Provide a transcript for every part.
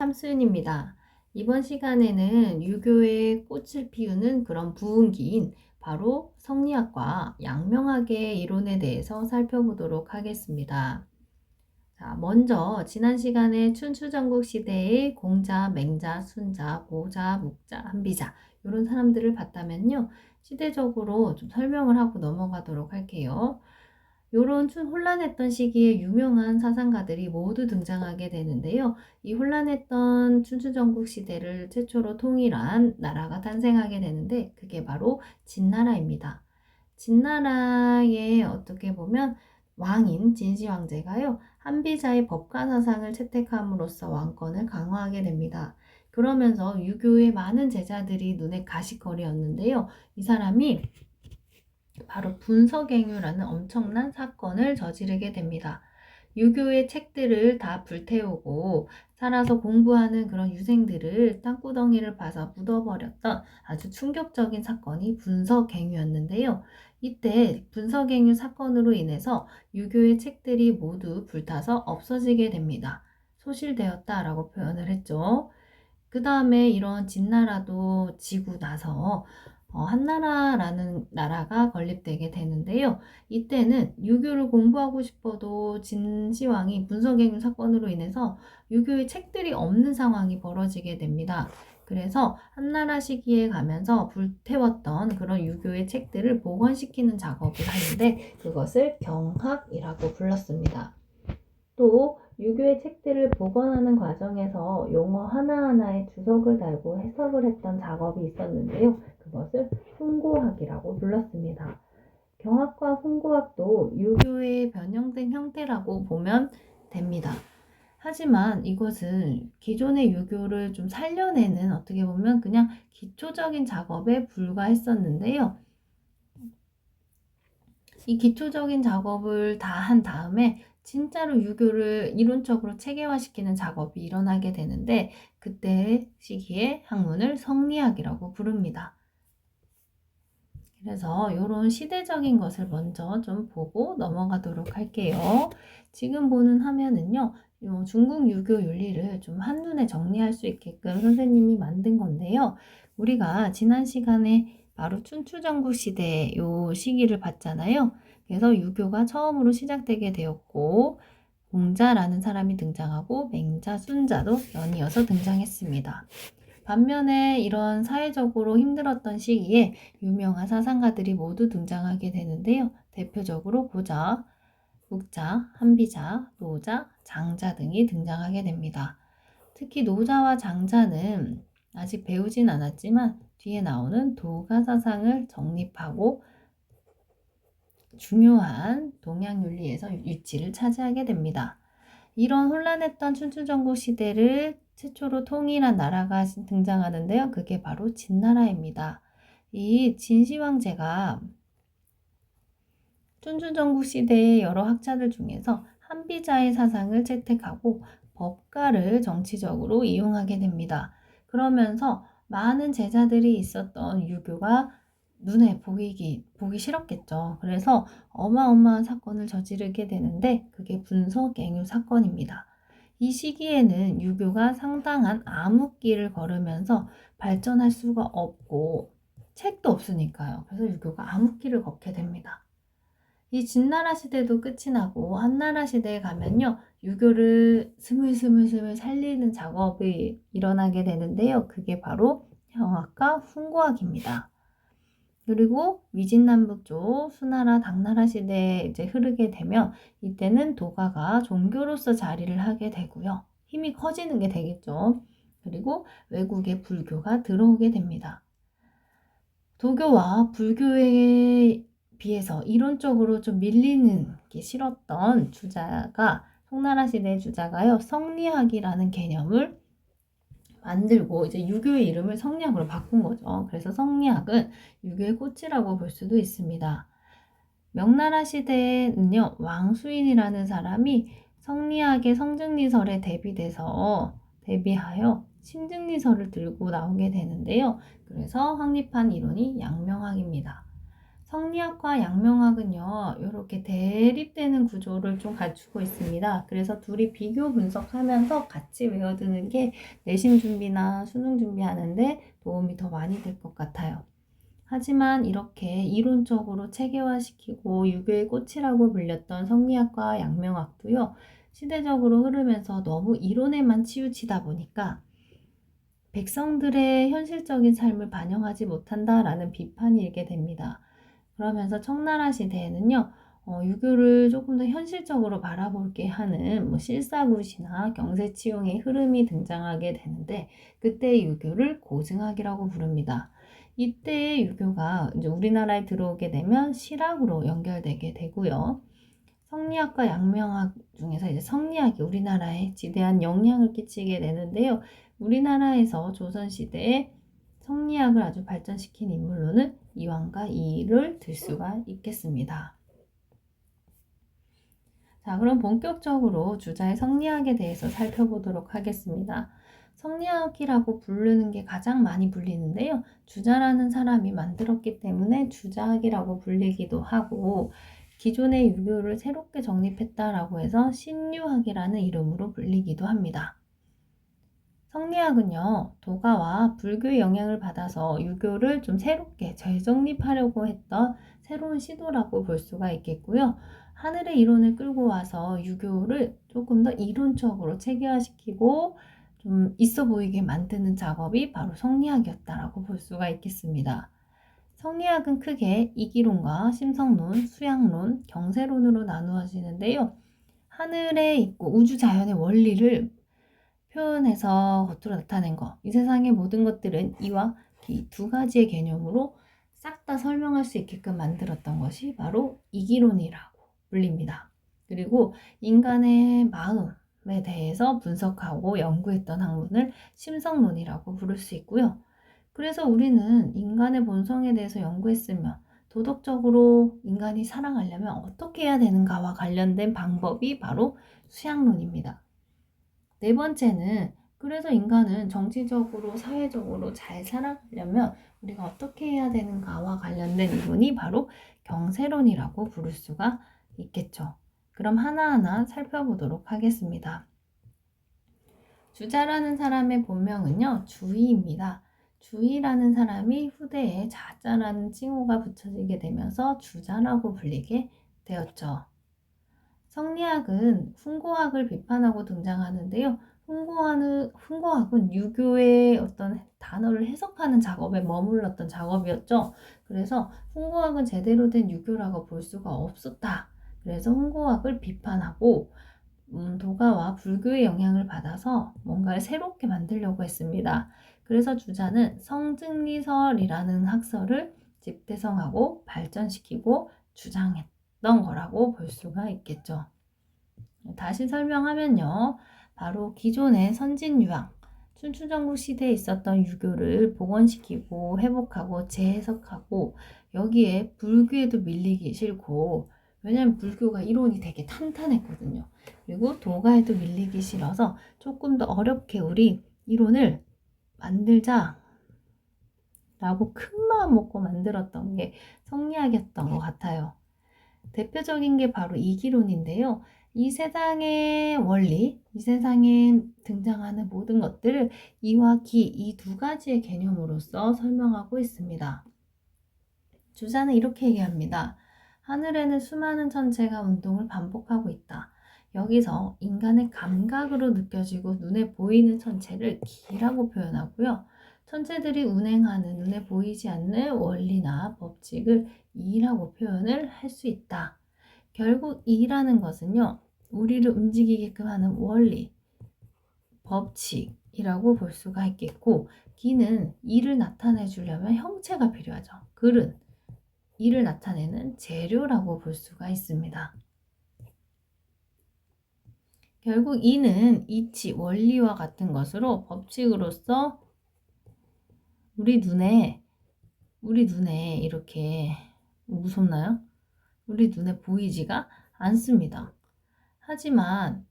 함수윤입니다. 이번 시간에는 유교의 꽃을 피우는 그런 부흥기인 바로 성리학과 양명학의 이론에 대해서 살펴보도록 하겠습니다. 자, 먼저 지난 시간에 춘추전국 시대의 공자, 맹자, 순자, 모자, 묵자, 한비자 이런 사람들을 봤다면요. 시대적으로 좀 설명을 하고 넘어가도록 할게요. 요런 혼란했던 시기에 유명한 사상가들이 모두 등장하게 되는데요. 이 혼란했던 춘추전국 시대를 최초로 통일한 나라가 탄생하게 되는데 그게 바로 진나라입니다. 진나라의 어떻게 보면 왕인 진시황제가요. 한비자의 법가 사상을 채택함으로써 왕권을 강화하게 됩니다. 그러면서 유교의 많은 제자들이 눈에 가시거리였는데요. 이 사람이 바로 분서갱유라는 엄청난 사건을 저지르게 됩니다. 유교의 책들을 다 불태우고 살아서 공부하는 그런 유생들을 땅구덩이를 파서 묻어버렸던 아주 충격적인 사건이 분서갱유였는데요. 이때 분서갱유 사건으로 인해서 유교의 책들이 모두 불타서 없어지게 됩니다. 소실되었다라고 표현을 했죠. 그 다음에 이런 진나라도 지고 나서 한나라라는 나라가 건립되게 되는데요. 이때는 유교를 공부하고 싶어도 진시황이 분서갱유 사건으로 인해서 유교의 책들이 없는 상황이 벌어지게 됩니다. 그래서 한나라 시기에 가면서 불태웠던 그런 유교의 책들을 복원시키는 작업을 하는데 그것을 경학이라고 불렀습니다. 또 유교의 책들을 복원하는 과정에서 용어 하나하나에 주석을 달고 해석을 했던 작업이 있었는데요. 그것을 훈고학이라고 불렀습니다. 경학과 훈고학도 유교의 변형된 형태라고 보면 됩니다. 하지만 이것은 기존의 유교를 좀 살려내는 어떻게 보면 그냥 기초적인 작업에 불과했었는데요. 이 기초적인 작업을 다 한 다음에 진짜로 유교를 이론적으로 체계화시키는 작업이 일어나게 되는데 그때 시기에 학문을 성리학이라고 부릅니다. 그래서 이런 시대적인 것을 먼저 좀 보고 넘어가도록 할게요. 지금 보는 화면은요. 중국 유교 윤리를 좀 한눈에 정리할 수 있게끔 선생님이 만든 건데요. 우리가 지난 시간에 바로 춘추전국 시대 요 시기를 봤잖아요. 그래서 유교가 처음으로 시작되게 되었고 공자라는 사람이 등장하고 맹자, 순자도 연이어서 등장했습니다. 반면에 이런 사회적으로 힘들었던 시기에 유명한 사상가들이 모두 등장하게 되는데요. 대표적으로 고자, 묵자, 한비자, 노자, 장자 등이 등장하게 됩니다. 특히 노자와 장자는 아직 배우진 않았지만 뒤에 나오는 도가 사상을 정립하고 중요한 동양윤리에서 위치를 차지하게 됩니다. 이런 혼란했던 춘추전국 시대를 최초로 통일한 나라가 등장하는데요. 그게 바로 진나라입니다. 이 진시황제가 춘추전국 시대의 여러 학자들 중에서 한비자의 사상을 채택하고 법가를 정치적으로 이용하게 됩니다. 그러면서 많은 제자들이 있었던 유교가 눈에 보기 싫었겠죠. 그래서 어마어마한 사건을 저지르게 되는데 그게 분서갱유 사건입니다. 이 시기에는 유교가 상당한 암흑기를 걸으면서 발전할 수가 없고 책도 없으니까요. 그래서 유교가 암흑기를 걷게 됩니다. 이 진나라 시대도 끝이 나고 한나라 시대에 가면요. 유교를 스물스물 살리는 작업이 일어나게 되는데요. 그게 바로 경학과 훈고학입니다. 그리고 위진남북 쪽 수나라 당나라 시대에 이제 흐르게 되면 이때는 도가가 종교로서 자리를 하게 되고요. 힘이 커지는 게 되겠죠. 그리고 외국의 불교가 들어오게 됩니다. 도교와 불교에 비해서 이론적으로 좀 밀리는 게 싫었던 주자가 송나라 시대의 주자가요. 성리학이라는 개념을 만들고 이제 유교의 이름을 성리학으로 바꾼 거죠. 그래서 성리학은 유교의 꽃이라고 볼 수도 있습니다. 명나라 시대에는요. 왕수인이라는 사람이 성리학의 성증리설에 대비하여 심증리설을 들고 나오게 되는데요. 그래서 확립한 이론이 양명학입니다. 성리학과 양명학은요, 이렇게 대립되는 구조를 좀 갖추고 있습니다. 그래서 둘이 비교 분석하면서 같이 외워두는 게 내신 준비나 수능 준비하는데 도움이 더 많이 될 것 같아요. 하지만 이렇게 이론적으로 체계화시키고 유교의 꽃이라고 불렸던 성리학과 양명학도요, 시대적으로 흐르면서 너무 이론에만 치우치다 보니까 백성들의 현실적인 삶을 반영하지 못한다라는 비판이 일게 됩니다. 그러면서 청나라 시대에는요, 유교를 조금 더 현실적으로 바라보게 하는 실사굿이나 경세치용의 흐름이 등장하게 되는데, 그때의 유교를 고증학이라고 부릅니다. 이때의 유교가 이제 우리나라에 들어오게 되면 실학으로 연결되게 되고요. 성리학과 양명학 중에서 이제 성리학이 우리나라에 지대한 영향을 끼치게 되는데요. 우리나라에서 조선시대에 성리학을 아주 발전시킨 인물로는 이황과 이의를 들 수가 있겠습니다. 자, 그럼 본격적으로 주자의 성리학에 대해서 살펴보도록 하겠습니다. 성리학이라고 부르는 게 가장 많이 불리는데요. 주자라는 사람이 만들었기 때문에 주자학이라고 불리기도 하고, 기존의 유교를 새롭게 정립했다라고 해서 신유학이라는 이름으로 불리기도 합니다. 성리학은요, 도가와 불교의 영향을 받아서 유교를 좀 새롭게 재정립하려고 했던 새로운 시도라고 볼 수가 있겠고요. 하늘의 이론을 끌고 와서 유교를 조금 더 이론적으로 체계화시키고 좀 있어 보이게 만드는 작업이 바로 성리학이었다라고 볼 수가 있겠습니다. 성리학은 크게 이기론과 심성론, 수양론, 경세론으로 나누어지는데요. 하늘에 있고 우주 자연의 원리를 표현해서 겉으로 나타낸 것. 이 세상의 모든 것들은 이와 기 두 가지의 개념으로 싹 다 설명할 수 있게끔 만들었던 것이 바로 이기론이라고 불립니다. 그리고 인간의 마음에 대해서 분석하고 연구했던 학문을 심성론이라고 부를 수 있고요. 그래서 우리는 인간의 본성에 대해서 연구했으면 도덕적으로 인간이 살아가려면 어떻게 해야 되는가와 관련된 방법이 바로 수양론입니다. 네 번째는 그래서 인간은 정치적으로, 사회적으로 잘 살아가려면 우리가 어떻게 해야 되는가와 관련된 이론이 바로 경세론이라고 부를 수가 있겠죠. 그럼 하나하나 살펴보도록 하겠습니다. 주자라는 사람의 본명은요, 주의입니다. 주의라는 사람이 후대에 자자라는 칭호가 붙여지게 되면서 주자라고 불리게 되었죠. 성리학은 훈고학을 비판하고 등장하는데요. 훈고학은 유교의 어떤 단어를 해석하는 작업에 머물렀던 작업이었죠. 그래서 훈고학은 제대로 된 유교라고 볼 수가 없었다. 그래서 훈고학을 비판하고 도가와 불교의 영향을 받아서 뭔가를 새롭게 만들려고 했습니다. 그래서 주자는 성증리설이라는 학설을 집대성하고 발전시키고 주장했던 거라고 볼 수가 있겠죠. 다시 설명하면요. 바로 기존의 선진유학, 춘추전국 시대에 있었던 유교를 복원시키고 회복하고 재해석하고 여기에 불교에도 밀리기 싫고, 왜냐하면 불교가 이론이 되게 탄탄했거든요. 그리고 도가에도 밀리기 싫어서 조금 더 어렵게 우리 이론을 만들자 라고 큰 마음 먹고 만들었던 게 성리학이었던 것 같아요. 대표적인 게 바로 이기론인데요. 이 세상의 원리, 이 세상에 등장하는 모든 것들을 이와 기, 이 두 가지의 개념으로서 설명하고 있습니다. 주자는 이렇게 얘기합니다. 하늘에는 수많은 천체가 운동을 반복하고 있다. 여기서 인간의 감각으로 느껴지고 눈에 보이는 천체를 기라고 표현하고요. 천체들이 운행하는 눈에 보이지 않는 원리나 법칙을 이라고 표현을 할 수 있다. 결국 이라는 것은요, 우리를 움직이게끔 하는 원리, 법칙이라고 볼 수가 있겠고, 기는 이를 나타내 주려면 형체가 필요하죠. 글은 이를 나타내는 재료라고 볼 수가 있습니다. 결국 이는 이치, 원리와 같은 것으로 법칙으로서 우리 눈에 이렇게 무섭나요? 우리 눈에 보이지가 않습니다. 하지만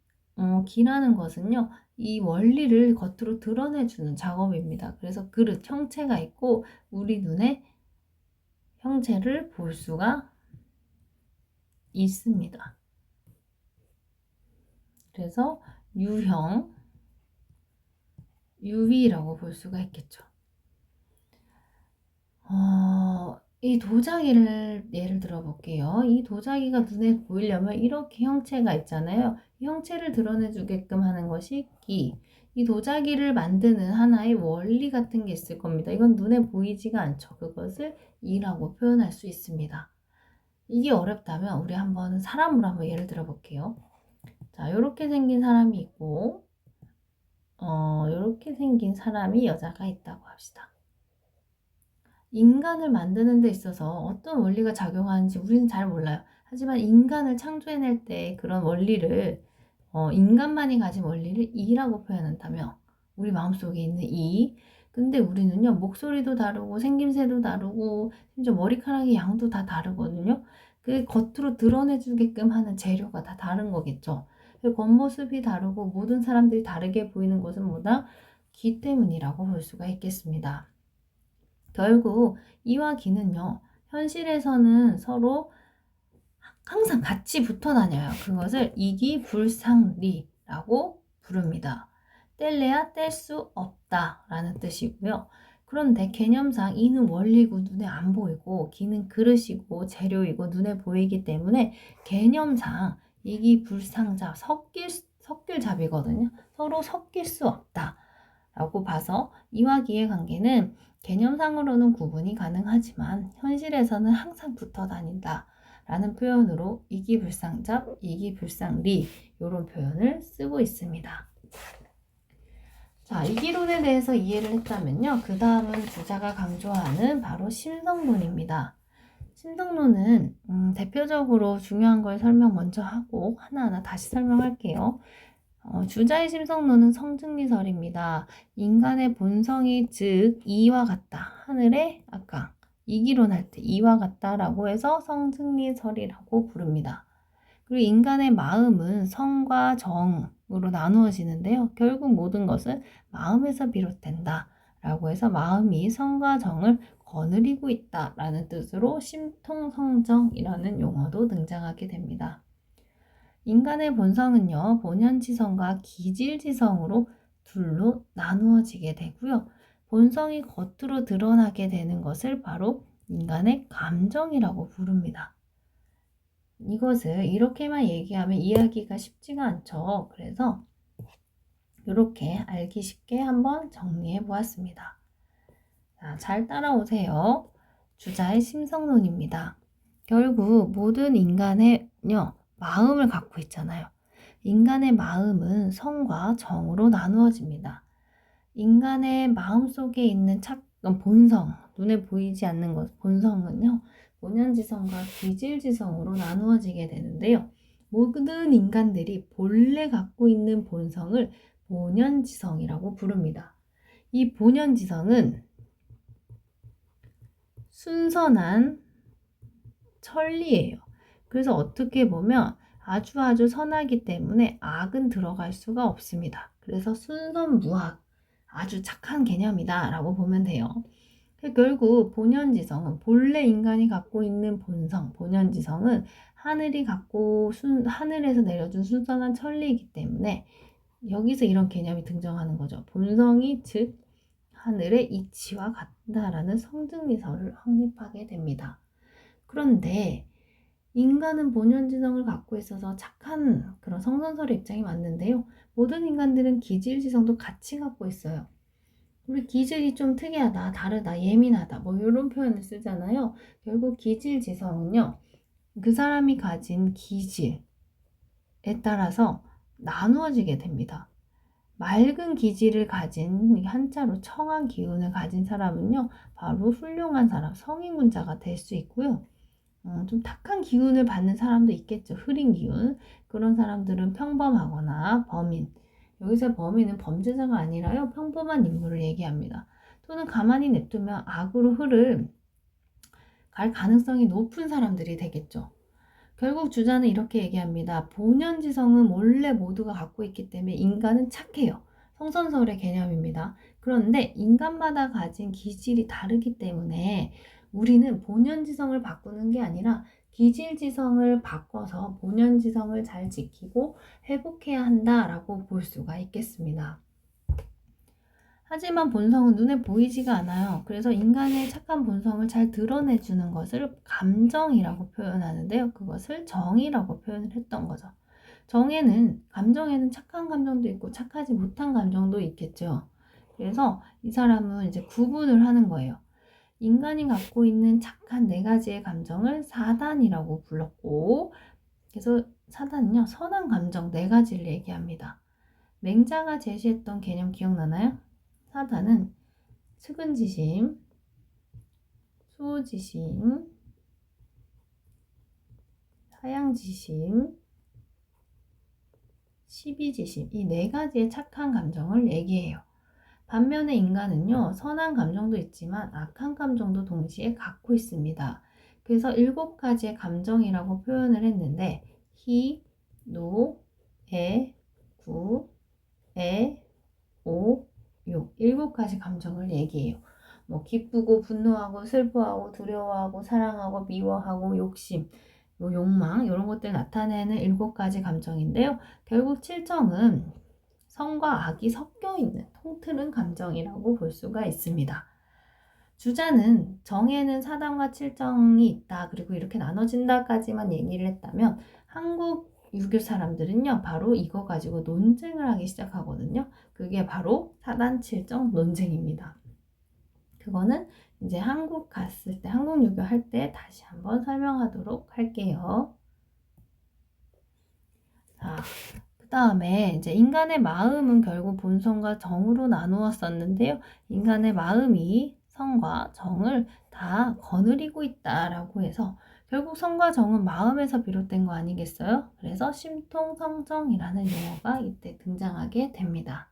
기라는 것은요, 이 원리를 겉으로 드러내주는 작업입니다. 그래서 그릇, 형체가 있고 우리 눈에 형체를 볼 수가 있습니다. 그래서 유형, 유위라고 볼 수가 있겠죠. 이 도자기를 예를 들어 볼게요. 이 도자기가 눈에 보이려면 이렇게 형체가 있잖아요. 이 형체를 드러내 주게끔 하는 것이 기. 이 도자기를 만드는 하나의 원리 같은 게 있을 겁니다. 이건 눈에 보이지가 않죠. 그것을 이라고 표현할 수 있습니다. 이게 어렵다면 우리 한번 사람으로 한번 예를 들어 볼게요. 자, 이렇게 생긴 사람이 있고 이렇게 생긴 사람이 여자가 있다고 합시다. 인간을 만드는 데 있어서 어떤 원리가 작용하는지 우리는 잘 몰라요. 하지만 인간을 창조해낼 때 그런 원리를 인간만이 가진 원리를 이라고 표현한다며 우리 마음속에 있는 이. 근데 우리는요, 목소리도 다르고 생김새도 다르고 심지어 머리카락의 양도 다 다르거든요. 그 겉으로 드러내주게끔 하는 재료가 다 다른 거겠죠. 그 겉모습이 다르고 모든 사람들이 다르게 보이는 것은 뭐다? 기 때문이라고 볼 수가 있겠습니다. 결국 이와 기는요, 현실에서는 서로 항상 같이 붙어 다녀요. 그것을 이기불상리라고 부릅니다. 뗄래야 뗄 수 없다 라는 뜻이고요. 그런데 개념상 이는 원리고 눈에 안 보이고 기는 그릇이고 재료이고 눈에 보이기 때문에 개념상 이기불상자 섞일 잡이거든요. 서로 섞일 수 없다 라고 봐서 이와 기의 관계는 개념상으로는 구분이 가능하지만 현실에서는 항상 붙어 다닌다 라는 표현으로 이기불상잡, 이기불상리 이런 표현을 쓰고 있습니다. 자, 이기론에 대해서 이해를 했다면요. 그 다음은 주자가 강조하는 바로 심성론입니다. 심성론은 대표적으로 중요한 걸 설명 먼저 하고 하나하나 다시 설명할게요. 주자의 심성론은 성증리설입니다. 인간의 본성이 즉 이와 같다. 하늘의 아까 이기론 할 때 이와 같다라고 해서 성증리설이라고 부릅니다. 그리고 인간의 마음은 성과 정으로 나누어지는데요. 결국 모든 것은 마음에서 비롯된다 라고 해서 마음이 성과 정을 거느리고 있다 라는 뜻으로 심통성정이라는 용어도 등장하게 됩니다. 인간의 본성은요, 본연지성과 기질지성으로 둘로 나누어지게 되고요. 본성이 겉으로 드러나게 되는 것을 바로 인간의 감정이라고 부릅니다. 이것을 이렇게만 얘기하면 이해하기가 쉽지가 않죠. 그래서 이렇게 알기 쉽게 한번 정리해 보았습니다. 자, 잘 따라오세요. 주자의 심성론입니다. 결국 모든 인간의요, 마음을 갖고 있잖아요. 인간의 마음은 성과 정으로 나누어집니다. 인간의 마음 속에 있는 본성, 눈에 보이지 않는 것, 본성은요, 본연지성과 기질지성으로 나누어지게 되는데요. 모든 인간들이 본래 갖고 있는 본성을 본연지성이라고 부릅니다. 이 본연지성은 순선한 천리예요. 그래서 어떻게 보면 아주 선하기 때문에 악은 들어갈 수가 없습니다. 그래서 순선무악, 아주 착한 개념이다 라고 보면 돼요. 결국 본연지성은 본래 인간이 갖고 있는 본성, 본연지성은 하늘에서 내려준 순선한 천리이기 때문에 여기서 이런 개념이 등장하는 거죠. 본성이 즉 하늘의 이치와 같다라는 성증리설을 확립하게 됩니다. 그런데 인간은 본연지성을 갖고 있어서 착한 그런 성선설의 입장이 맞는데요. 모든 인간들은 기질지성도 같이 갖고 있어요. 우리 기질이 좀 특이하다, 다르다, 예민하다 뭐 이런 표현을 쓰잖아요. 결국 기질지성은요. 그 사람이 가진 기질에 따라서 나누어지게 됩니다. 맑은 기질을 가진 한자로 청한 기운을 가진 사람은요. 바로 훌륭한 사람, 성인군자가 될 수 있고요. 좀 탁한 기운을 받는 사람도 있겠죠. 흐린 기운. 그런 사람들은 평범하거나 범인. 여기서 범인은 범죄자가 아니라요. 평범한 인물을 얘기합니다. 또는 가만히 냅두면 악으로 흐를 갈 가능성이 높은 사람들이 되겠죠. 결국 주자는 이렇게 얘기합니다. 본연지성은 원래 모두가 갖고 있기 때문에 인간은 착해요. 성선설의 개념입니다. 그런데 인간마다 가진 기질이 다르기 때문에 우리는 본연지성을 바꾸는 게 아니라 기질지성을 바꿔서 본연지성을 잘 지키고 회복해야 한다라고 볼 수가 있겠습니다. 하지만 본성은 눈에 보이지가 않아요. 그래서 인간의 착한 본성을 잘 드러내주는 것을 감정이라고 표현하는데요. 그것을 정이라고 표현을 했던 거죠. 감정에는 착한 감정도 있고 착하지 못한 감정도 있겠죠. 그래서 이 사람은 이제 구분을 하는 거예요. 인간이 갖고 있는 착한 4가지의 감정을 사단이라고 불렀고, 그래서 사단은요, 선한 감정 4가지를 얘기합니다. 맹자가 제시했던 개념 기억나나요? 사단은 측은지심, 수호지심, 사양지심, 시비지심, 이 4가지의 착한 감정을 얘기해요. 반면에 인간은요, 선한 감정도 있지만 악한 감정도 동시에 갖고 있습니다. 그래서 7가지의 감정이라고 표현을 했는데, 희, 노, 애, 구, 애, 오, 요 7가지 감정을 얘기해요. 뭐 기쁘고 분노하고 슬퍼하고 두려워하고 사랑하고 미워하고 욕심, 욕망 이런 것들 나타내는 7가지 감정인데요. 결국 칠정은 선과 악이 섞여 있는 통틀은 감정이라고 볼 수가 있습니다. 주자는 정에는 사단과 칠정이 있다. 그리고 이렇게 나눠진다까지만 얘기를 했다면 한국 유교 사람들은요. 바로 이거 가지고 논쟁을 하기 시작하거든요. 그게 바로 사단 칠정 논쟁입니다. 그거는 이제 한국 갔을 때, 한국 유교 할 때 다시 한번 설명하도록 할게요. 자, 그 다음에 이제 인간의 마음은 결국 본성과 정으로 나누었었는데요. 인간의 마음이 성과 정을 다 거느리고 있다라고 해서 결국 성과 정은 마음에서 비롯된 거 아니겠어요? 그래서 심통성정이라는 용어가 이때 등장하게 됩니다.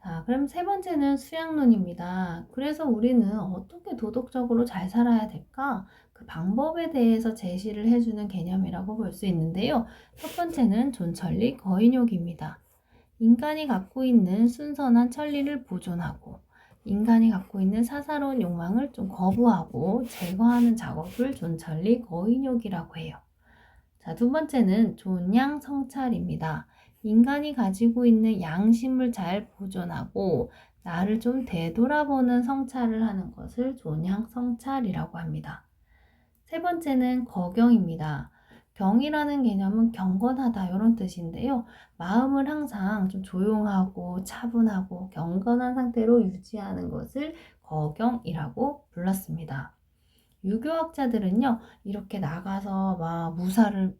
자, 그럼 3번째는 수양론입니다. 그래서 우리는 어떻게 도덕적으로 잘 살아야 될까? 그 방법에 대해서 제시를 해주는 개념이라고 볼 수 있는데요. 첫 번째는 존천리 거인욕입니다. 인간이 갖고 있는 순선한 천리를 보존하고 인간이 갖고 있는 사사로운 욕망을 좀 거부하고 제거하는 작업을 존천리 거인욕이라고 해요. 자, 2번째는 존양성찰입니다. 인간이 가지고 있는 양심을 잘 보존하고 나를 좀 되돌아보는 성찰을 하는 것을 존양성찰이라고 합니다. 3번째는 거경입니다. 경이라는 개념은 경건하다 이런 뜻인데요. 마음을 항상 좀 조용하고 차분하고 경건한 상태로 유지하는 것을 거경이라고 불렀습니다. 유교학자들은요, 이렇게 나가서 막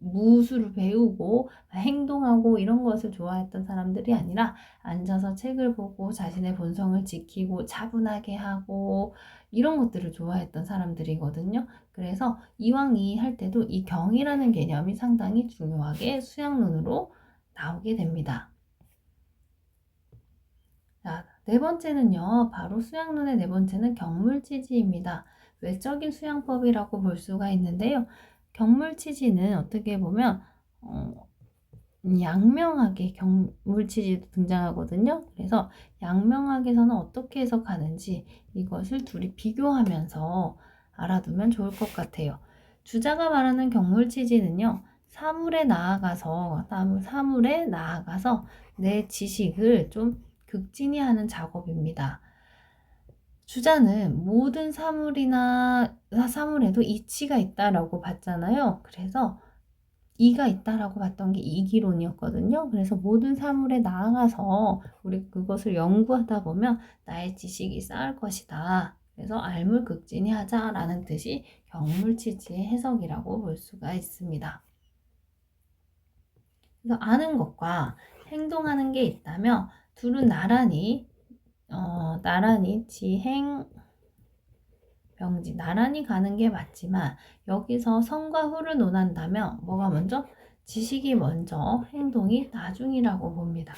무술을 배우고 행동하고 이런 것을 좋아했던 사람들이 아니라 앉아서 책을 보고 자신의 본성을 지키고 차분하게 하고 이런 것들을 좋아했던 사람들이거든요. 그래서 이왕이 할 때도 이 경이라는 개념이 상당히 중요하게 수양론으로 나오게 됩니다. 자, 4번째는요, 바로 수양론의 4번째는 경물치지입니다. 외적인 수양법이라고 볼 수가 있는데요. 경물치지는 어떻게 보면 양명학의 경물치지도 등장하거든요. 그래서 양명학에서는 어떻게 해석하는지 이것을 둘이 비교하면서 알아두면 좋을 것 같아요. 주자가 말하는 경물치지는요. 사물에 나아가서 내 지식을 좀 극진히하는 작업입니다. 주자는 모든 사물에도 이치가 있다라고 봤잖아요. 그래서 이가 있다라고 봤던 게 이기론이었거든요. 그래서 모든 사물에 나아가서 우리 그것을 연구하다 보면 나의 지식이 쌓일 것이다. 그래서 알물극진히 하자라는 뜻이 경물치지의 해석이라고 볼 수가 있습니다. 그래서 아는 것과 행동하는 게 있다면 둘은 나란히 지행 병지 나란히 가는 게 맞지만 여기서 선과 후를 논한다면 뭐가 먼저? 지식이 먼저 행동이 나중이라고 봅니다.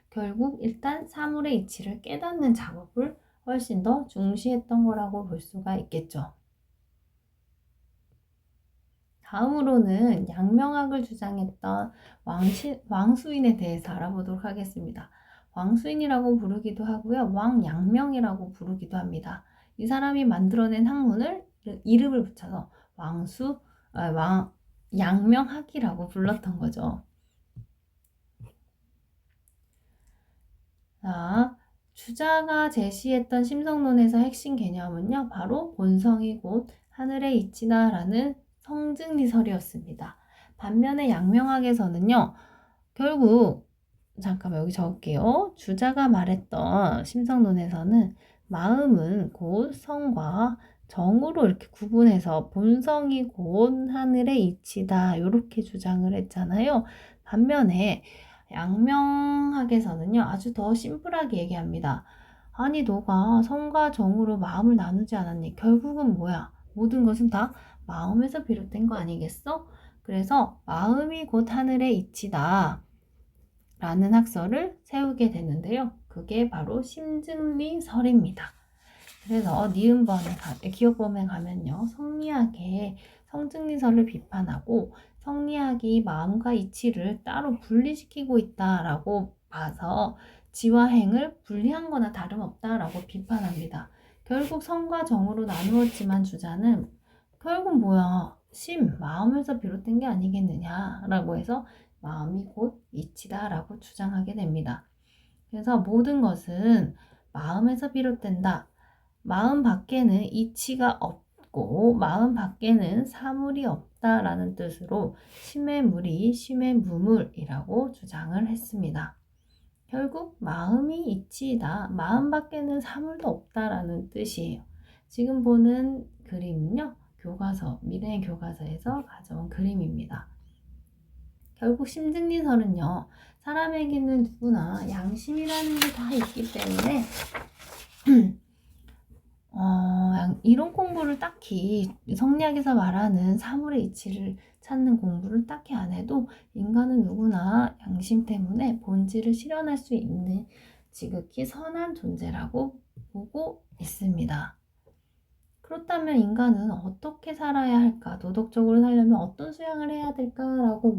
결국 일단 사물의 이치를 깨닫는 작업을 훨씬 더 중시했던 거라고 볼 수가 있겠죠. 다음으로는 양명학을 주장했던 왕수인에 대해서 알아보도록 하겠습니다. 왕수인이라고 부르기도 하고요. 왕양명이라고 부르기도 합니다. 이 사람이 만들어낸 학문을 이름을 붙여서 양명학이라고 불렀던 거죠. 자, 주자가 제시했던 심성론에서 핵심 개념은요, 바로 본성이 곧 하늘의 이치다라는 성증리설이었습니다. 반면에 양명학에서는요, 결국 잠깐만 여기 적을게요. 주자가 말했던 심성론에서는 마음은 곧 성과 정으로 이렇게 구분해서 본성이 곧 하늘의 이치다 이렇게 주장을 했잖아요. 반면에 양명학에서는요 아주 더 심플하게 얘기합니다. 아니 너가 성과 정으로 마음을 나누지 않았니? 결국은 뭐야? 모든 것은 다 마음에서 비롯된 거 아니겠어? 그래서 마음이 곧 하늘의 이치다 라는 학설을 세우게 되는데요. 그게 바로 심증리설입니다. 그래서 기억범에 가면요. 성리학의 성증리설을 비판하고 성리학이 마음과 이치를 따로 분리시키고 있다라고 봐서 지와 행을 분리한 거나 다름없다라고 비판합니다. 결국 성과 정으로 나누었지만 주자는 결국 뭐야? 마음에서 비롯된 게 아니겠느냐라고 해서 마음이 곧 이치다라고 주장하게 됩니다. 그래서 모든 것은 마음에서 비롯된다. 마음 밖에는 이치가 없고 마음 밖에는 사물이 없다라는 뜻으로 심의 무리, 심의 무물이라고 주장을 했습니다. 결국 마음이 이치이다. 마음 밖에는 사물도 없다라는 뜻이에요. 지금 보는 그림은요. 미래의 교과서에서 가져온 그림입니다. 결국 심증리설은요. 사람에게는 누구나 양심이라는 게 다 있기 때문에 이론 공부를 딱히 성리학에서 말하는 사물의 이치를 찾는 공부를 딱히 안 해도 인간은 누구나 양심 때문에 본질을 실현할 수 있는 지극히 선한 존재라고 보고 있습니다. 그렇다면 인간은 어떻게 살아야 할까? 도덕적으로 살려면 어떤 수양을 해야 될까라고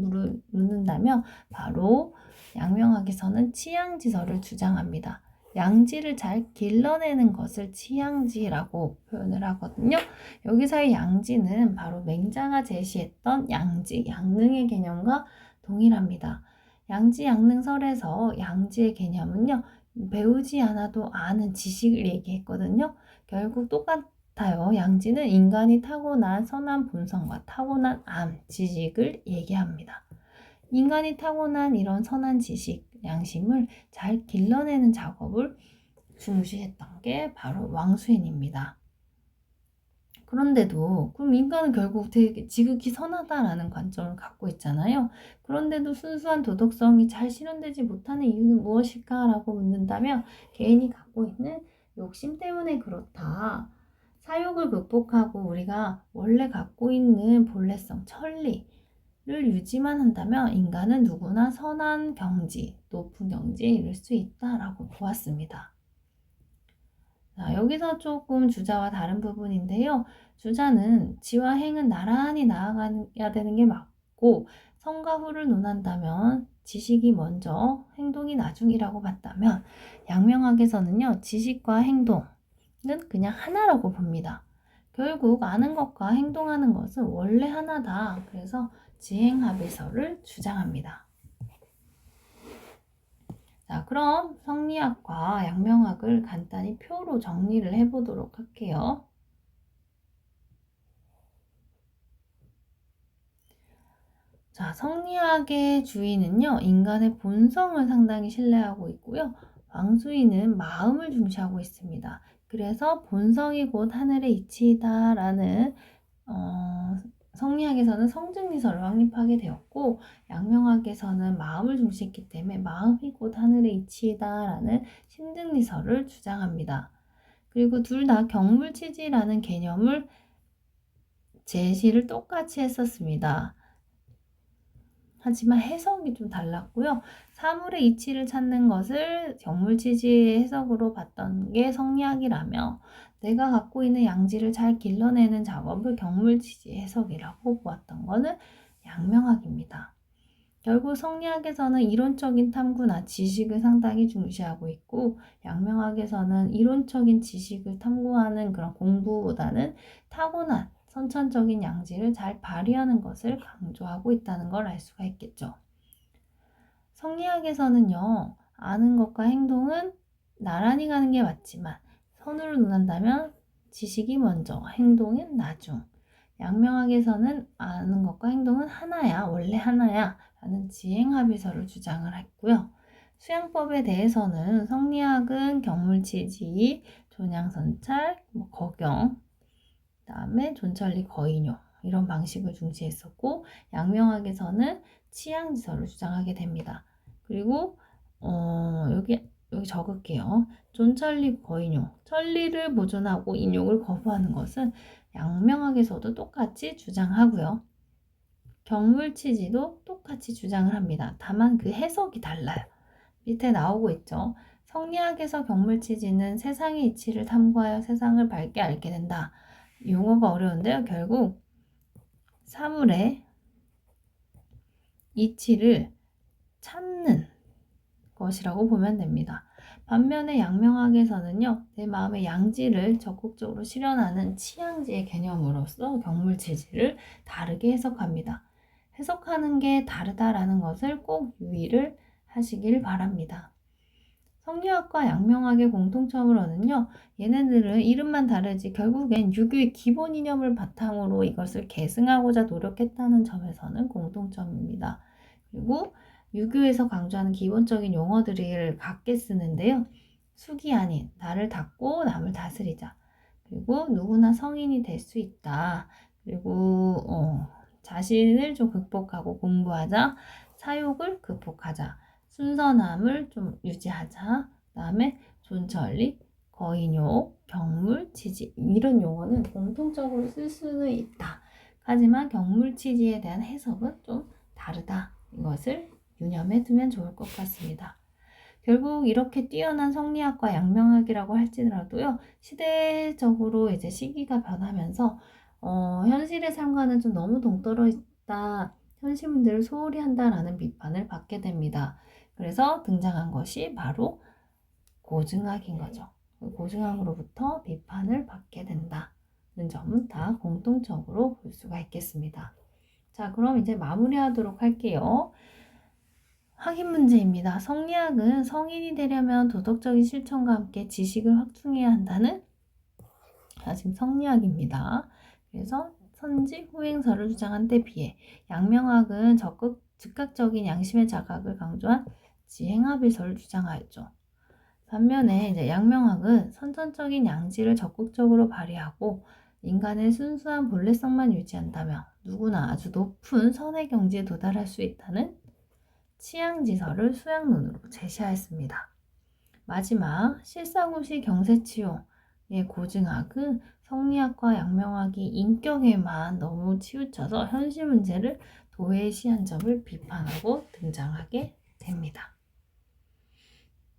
묻는다면 바로 양명학에서는 치양지설을 주장합니다. 양지를 잘 길러내는 것을 치양지라고 표현을 하거든요. 여기서의 양지는 바로 맹자가 제시했던 양지, 양능의 개념과 동일합니다. 양지, 양능설에서 양지의 개념은요. 배우지 않아도 아는 지식을 얘기했거든요. 결국 똑같아요. 양지는 인간이 타고난 선한 본성과 타고난 지식을 얘기합니다. 인간이 타고난 이런 선한 지식, 양심을 잘 길러내는 작업을 중시했던 게 바로 왕수인입니다. 그런데도 그럼 인간은 결국 되게 지극히 선하다라는 관점을 갖고 있잖아요. 그런데도 순수한 도덕성이 잘 실현되지 못하는 이유는 무엇일까라고 묻는다면 개인이 갖고 있는 욕심 때문에 그렇다. 사욕을 극복하고 우리가 원래 갖고 있는 본래성, 천리 를 유지만 한다면 인간은 누구나 선한 경지, 높은 경지에 이를 수 있다라고 보았습니다. 자, 여기서 조금 주자와 다른 부분인데요. 주자는 지와 행은 나란히 나아가야 되는 게 맞고 성과 후를 논한다면 지식이 먼저 행동이 나중이라고 봤다면 양명학에서는요. 지식과 행동은 그냥 하나라고 봅니다. 결국 아는 것과 행동하는 것은 원래 하나다. 그래서 지행합의설을 주장합니다. 자, 그럼 성리학과 양명학을 간단히 표로 정리를 해보도록 할게요. 자, 성리학의 주인은요, 인간의 본성을 상당히 신뢰하고 있고요. 왕수인은 마음을 중시하고 있습니다. 그래서 본성이 곧 하늘의 이치다라는 성리학에서는 성증리설을 확립하게 되었고 양명학에서는 마음을 중시했기 때문에 마음이 곧 하늘의 이치다라는 심증리설을 주장합니다. 그리고 둘 다 경물치지라는 개념을 제시를 똑같이 했었습니다. 하지만 해석이 좀 달랐고요. 사물의 이치를 찾는 것을 경물치지의 해석으로 봤던 게 성리학이라며 내가 갖고 있는 양지를 잘 길러내는 작업을 경물치지 해석이라고 보았던 거는 양명학입니다. 결국 성리학에서는 이론적인 탐구나 지식을 상당히 중시하고 있고, 양명학에서는 이론적인 지식을 탐구하는 그런 공부보다는 타고난 선천적인 양지를 잘 발휘하는 것을 강조하고 있다는 걸 알 수가 있겠죠. 성리학에서는요, 아는 것과 행동은 나란히 가는 게 맞지만 선으로 논한다면 지식이 먼저, 행동은 나중. 양명학에서는 아는 것과 행동은 하나야, 원래 하나야 라는 지행합의서를 주장을 했고요. 수양법에 대해서는 성리학은 경물치지, 존양선찰, 거경, 그다음에 존천리 거인용 이런 방식을 중시했었고, 양명학에서는 치양지서를 주장하게 됩니다. 그리고 여기 적을게요. 존천리 거인용, 천리를 보존하고 인용을 거부하는 것은 양명학에서도 똑같이 주장하고요. 경물치지도 똑같이 주장을 합니다. 다만 그 해석이 달라요. 밑에 나오고 있죠. 성리학에서 경물치지는 세상의 이치를 탐구하여 세상을 밝게 알게 된다. 용어가 어려운데요. 결국 사물의 이치를 찾는 것이라고 보면 됩니다. 반면에 양명학에서는요, 내 마음의 양지를 적극적으로 실현하는 치양지의 개념으로서 경물치지를 다르게 해석합니다. 해석하는 게 다르다라는 것을 꼭 유의를 하시길 바랍니다. 성리학과 양명학의 공통점으로는요, 얘네들은 이름만 다르지 결국엔 유교의 기본 이념을 바탕으로 이것을 계승하고자 노력했다는 점에서는 공통점입니다. 그리고 유교에서 강조하는 기본적인 용어들을 같게 쓰는데요. 숙이 아닌 나를 닦고 남을 다스리자. 그리고 누구나 성인이 될 수 있다. 그리고 자신을 좀 극복하고 공부하자. 사욕을 극복하자. 순선함을 좀 유지하자. 그다음에 존천리, 거인욕, 경물치지 이런 용어는 공통적으로 쓸 수는 있다. 하지만 경물치지에 대한 해석은 좀 다르다. 이것을 유념해 두면 좋을 것 같습니다. 결국 이렇게 뛰어난 성리학과 양명학이라고 할지라도요, 시대적으로 이제 시기가 변하면서 현실의 삶과는 좀 너무 동떨어 있다, 현실 문제를 소홀히 한다라는 비판을 받게 됩니다. 그래서 등장한 것이 바로 고증학인 거죠. 고증학으로부터 비판을 받게 된다는 점은 다 공통적으로 볼 수가 있겠습니다. 자, 그럼 이제 마무리하도록 할게요. 확인 문제입니다. 성리학은 성인이 되려면 도덕적인 실천과 함께 지식을 확충해야 한다는 지금 성리학입니다. 그래서 선지 후행설을 주장한 데 비해 양명학은 즉각적인 양심의 자각을 강조한 지행합의설을 주장하였죠. 반면에 이제 양명학은 선천적인 양지를 적극적으로 발휘하고 인간의 순수한 본래성만 유지한다면 누구나 아주 높은 선의 경지에 도달할 수 있다는 치양지서를 수양론으로 제시하였습니다. 마지막 실사고시 경세치용의 고증학은 성리학과 양명학이 인격에만 너무 치우쳐서 현실 문제를 도외시한 점을 비판하고 등장하게 됩니다.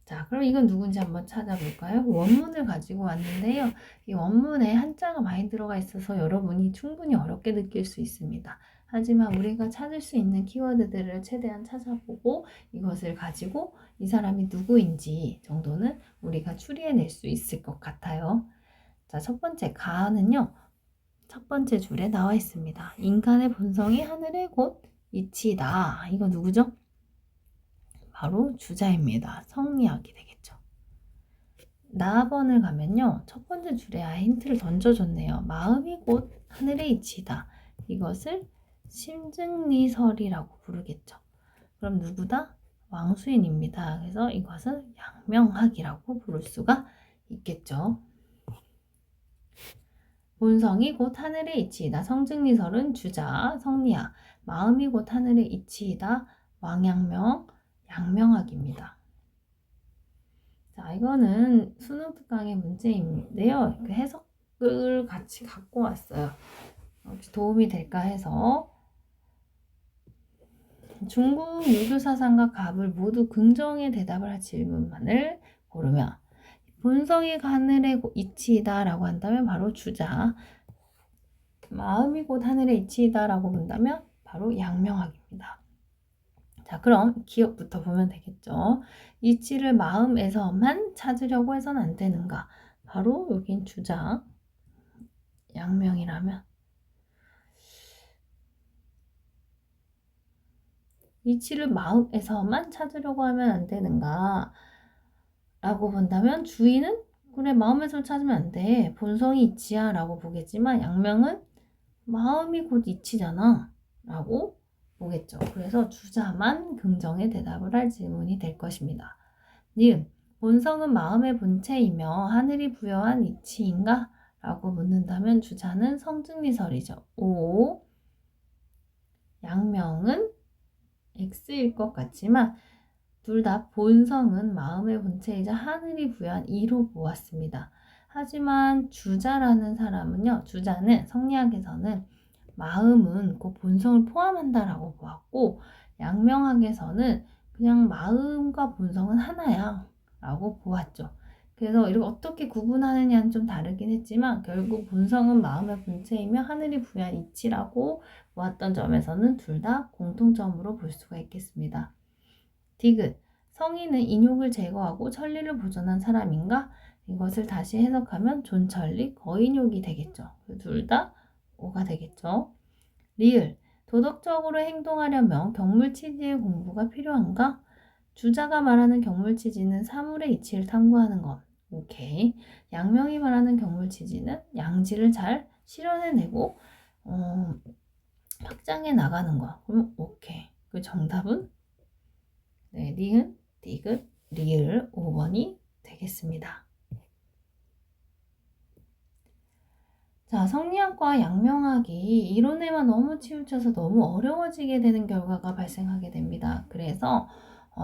자, 그럼 이건 누군지 한번 찾아볼까요? 원문을 가지고 왔는데요. 이 원문에 한자가 많이 들어가 있어서 여러분이 충분히 어렵게 느낄 수 있습니다. 하지만 우리가 찾을 수 있는 키워드들을 최대한 찾아보고 이것을 가지고 이 사람이 누구인지 정도는 우리가 추리해낼 수 있을 것 같아요. 자, 첫 번째 가는요. 첫 번째 줄에 나와 있습니다. 인간의 본성이 하늘의 곧 이치다. 이거 누구죠? 바로 주자입니다. 성리학이 되겠죠. 나번을 가면요. 첫 번째 줄에 힌트를 던져줬네요. 마음이 곧 하늘의 이치다. 이것을 심증리설이라고 부르겠죠. 그럼 누구다? 왕수인입니다. 그래서 이것은 양명학이라고 부를 수가 있겠죠. 본성이 곧 하늘의 이치이다. 성증리설은 주자, 성리학. 마음이 곧 하늘의 이치이다. 왕양명, 양명학입니다. 자, 이거는 수능 특강의 문제인데요. 그 해석을 같이 갖고 왔어요. 혹시 도움이 될까 해서. 중국 유교 사상과 갑을 모두 긍정의 대답을 할 질문만을 고르면 본성이 하늘의 이치이다 라고 한다면 바로 주자, 마음이 곧 하늘의 이치이다 라고 본다면 바로 양명학입니다. 자, 그럼 기억부터 보면 되겠죠. 이치를 마음에서만 찾으려고 해서는 안 되는가? 바로 여긴 주자, 양명이라면 이치를 마음에서만 찾으려고 하면 안 되는가? 라고 본다면 주인은 그래 마음에서 찾으면 안 돼. 본성이 이치야 라고 보겠지만 양명은 마음이 곧 이치잖아 라고 보겠죠. 그래서 주자만 긍정의 대답을 할 질문이 될 것입니다. 니은 본성은 마음의 본체이며 하늘이 부여한 이치인가? 라고 묻는다면 주자는 성증리설이죠. 오 양명은 X일 것 같지만 둘 다 본성은 마음의 본체이자 하늘이 부여한 이로 보았습니다. 하지만 주자라는 사람은요, 주자는 성리학에서는 마음은 그 본성을 포함한다라고 보았고, 양명학에서는 그냥 마음과 본성은 하나야 라고 보았죠. 그래서 이렇게 어떻게 구분하느냐는 좀 다르긴 했지만 결국 본성은 마음의 본체이며 하늘이 부여한 이치라고 보았던 점에서는 둘 다 공통점으로 볼 수가 있겠습니다. 디귿, 성인은 인욕을 제거하고 천리를 보존한 사람인가? 이것을 다시 해석하면 존천리, 거인욕이 되겠죠. 둘 다 오가 되겠죠. 리을, 도덕적으로 행동하려면 경물치지의 공부가 필요한가? 주자가 말하는 경물치지는 사물의 이치를 탐구하는 것. 오케이. 양명이 말하는 경물치지는 양지를 잘 실현해내고 확장해 나가는 거. 그럼 오케이. 그 정답은 네, 니은, 디귿, 리을 5번이 되겠습니다. 자, 성리학과 양명학이 이론에만 너무 치우쳐서 너무 어려워지게 되는 결과가 발생하게 됩니다. 그래서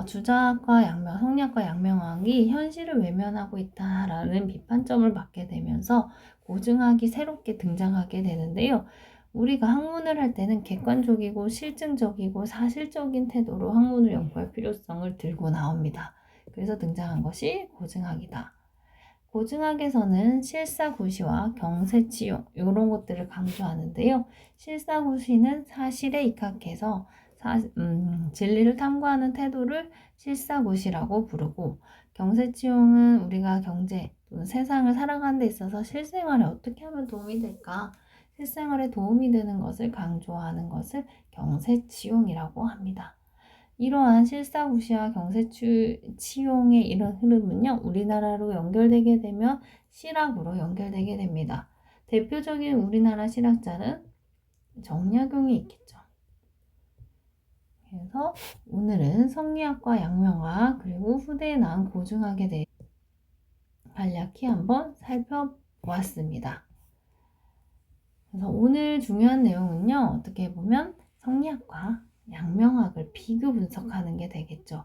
주자학과 양명, 성리학과 양명학이 현실을 외면하고 있다라는 비판점을 받게 되면서 고증학이 새롭게 등장하게 되는데요. 우리가 학문을 할 때는 객관적이고 실증적이고 사실적인 태도로 학문을 연구할 필요성을 들고 나옵니다. 그래서 등장한 것이 고증학이다. 고증학에서는 실사구시와 경세치용 이런 것들을 강조하는데요. 실사구시는 사실에 입각해서 진리를 탐구하는 태도를 실사구시라고 부르고 경세치용은 우리가 경제 또는 세상을 살아가는 데 있어서 실생활에 어떻게 하면 도움이 될까? 실생활에 도움이 되는 것을 강조하는 것을 경세치용이라고 합니다. 이러한 실사구시와 경세치용의 이런 흐름은요, 우리나라로 연결되게 되면 실학으로 연결되게 됩니다. 대표적인 우리나라 실학자는 정약용이 있겠죠. 그래서 오늘은 성리학과 양명학 그리고 후대에 나온 고증학에 대해 간략히 한번 살펴보았습니다. 그래서 오늘 중요한 내용은요, 어떻게 보면 성리학과 양명학을 비교 분석하는 게 되겠죠.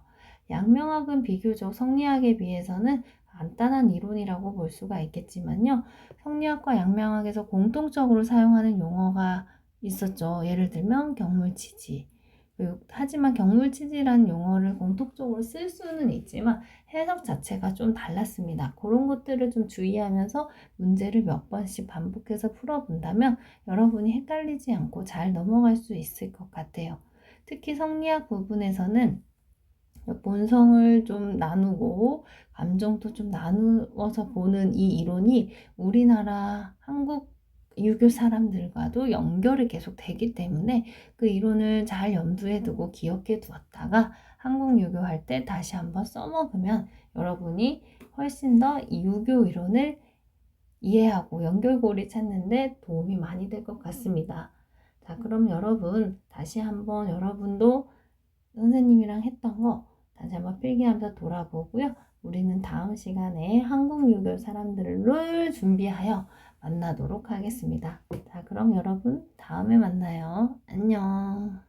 양명학은 비교적 성리학에 비해서는 간단한 이론이라고 볼 수가 있겠지만요. 성리학과 양명학에서 공통적으로 사용하는 용어가 있었죠. 예를 들면 경물치지. 하지만 경물치지라는 용어를 공통적으로 쓸 수는 있지만 해석 자체가 좀 달랐습니다. 그런 것들을 좀 주의하면서 문제를 몇 번씩 반복해서 풀어본다면 여러분이 헷갈리지 않고 잘 넘어갈 수 있을 것 같아요. 특히 성리학 부분에서는 본성을 좀 나누고 감정도 좀 나누어서 보는 이 이론이 우리나라 한국 유교 사람들과도 연결이 계속 되기 때문에 그 이론을 잘 염두에 두고 기억해 두었다가 한국 유교할 때 다시 한번 써먹으면 여러분이 훨씬 더 이 유교 이론을 이해하고 연결고리 찾는데 도움이 많이 될 것 같습니다. 자, 그럼 여러분 다시 한번 여러분도 선생님이랑 했던 거 다시 한번 필기하면서 돌아보고요. 우리는 다음 시간에 한국 유교 사람들을 준비하여 만나도록 하겠습니다. 자, 그럼 여러분 다음에 만나요. 안녕.